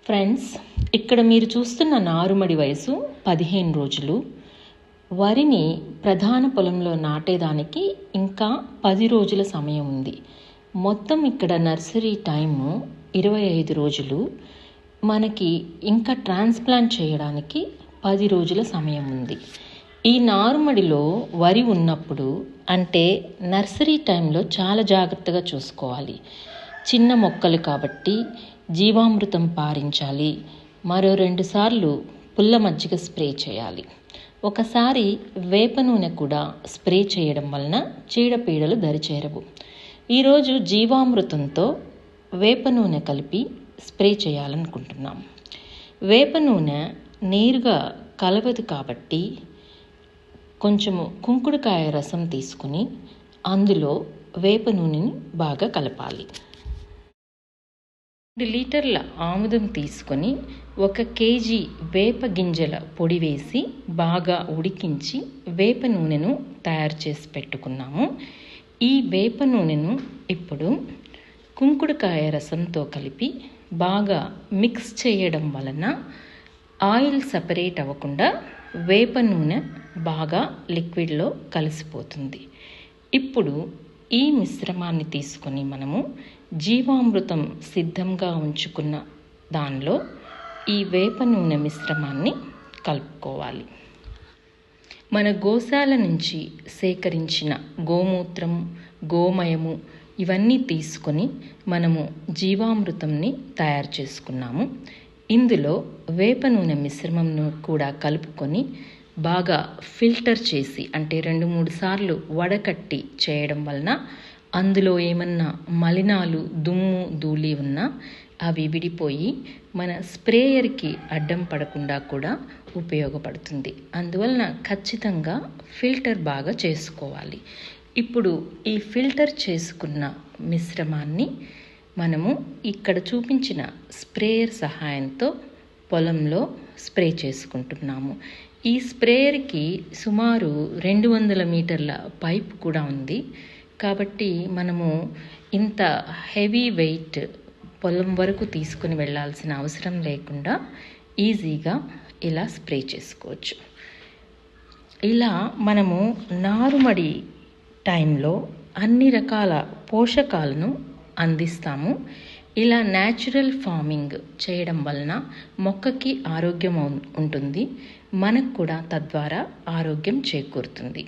Friends, ఇక్కడ మీరు చూస్తున్న నారుమడి వయసు 15 రోజులు. వరిని ప్రధాన పొలంలో నాటేదానికి ఇంకా 10 రోజుల సమయం ఉంది. మొత్తం ఇక్కడ నర్సరీ టైము 25 రోజులు. మనకి ఇంకా ట్రాన్స్ప్లాంట్ చేయడానికి 10 రోజుల సమయం ఉంది. ఈ నారుమడిలో వరి ఉన్నప్పుడు అంటే నర్సరీ టైంలో చాలా జాగ్రత్తగా చూసుకోవాలి. చిన్న మొక్కలు కాబట్టి జీవామృతం పారించాలి. మరో 2 సార్లు పుల్ల మజ్జిగ స్ప్రే చేయాలి. ఒకసారి వేప నూనె కూడా స్ప్రే చేయడం వలన చీడపీడలు దరిచేరవు. ఈరోజు జీవామృతంతో వేప నూనె కలిపి స్ప్రే చేయాలనుకుంటున్నాం. వేప నూనె నేరుగా కలవదు కాబట్టి కొంచెము కుంకుడుకాయ రసం తీసుకుని అందులో వేప నూనెని బాగా కలపాలి. 2 లీటర్ల ఆముదం తీసుకొని 1 కేజీ వేప గింజల పొడి వేసి బాగా ఉడికించి వేప నూనెను తయారు చేసి పెట్టుకున్నాము. ఈ వేప నూనెను ఇప్పుడు కుంకుడుకాయ రసంతో కలిపి బాగా మిక్స్ చేయడం వలన ఆయిల్ సపరేట్ అవ్వకుండా వేప నూనె బాగా లిక్విడ్లో కలిసిపోతుంది. ఇప్పుడు ఈ మిశ్రమాన్ని తీసుకొని మనము జీవామృతం సిద్ధంగా ఉంచుకున్న దానిలో ఈ వేప నూనె మిశ్రమాన్ని కలుపుకోవాలి. మన గోశాల నుంచి సేకరించిన గోమూత్రం, గోమయము ఇవన్నీ తీసుకొని మనము జీవామృతంని తయారు చేసుకున్నాము. ఇందులో వేప నూనె మిశ్రమంను కూడా కలుపుకొని బాగా ఫిల్టర్ చేసి అంటే 2-3 సార్లు వడకట్టి చేయడం వలన అందులో ఏమన్నా మలినాలు, దుమ్ము, ధూళి ఉన్నా అవి విడిపోయి మన స్ప్రేయర్కి అడ్డం పడకుండా కూడా ఉపయోగపడుతుంది. అందువలన ఖచ్చితంగా ఫిల్టర్ బాగా చేసుకోవాలి. ఇప్పుడు ఈ ఫిల్టర్ చేసుకున్న మిశ్రమాన్ని మనము ఇక్కడ చూపించిన స్ప్రేయర్ సహాయంతో పొలంలో స్ప్రే చేసుకుంటున్నాము. ఈ స్ప్రేయర్కి సుమారు 200 మీటర్ల పైప్ కూడా ఉంది కాబట్టి మనము ఇంత హెవీ వెయిట్ పొలం వరకు తీసుకుని వెళ్ళాల్సిన అవసరం లేకుండా ఈజీగా ఇలా స్ప్రే చేసుకోవచ్చు. ఇలా మనము నారుమడి టైంలో అన్ని రకాల పోషకాలను అందిస్తాము. ఇలా న్యాచురల్ ఫార్మింగ్ చేయడం వలన మొక్కకి ఆరోగ్యం ఉంటుంది, మనకు కూడా తద్వారా ఆరోగ్యం చేకూరుతుంది.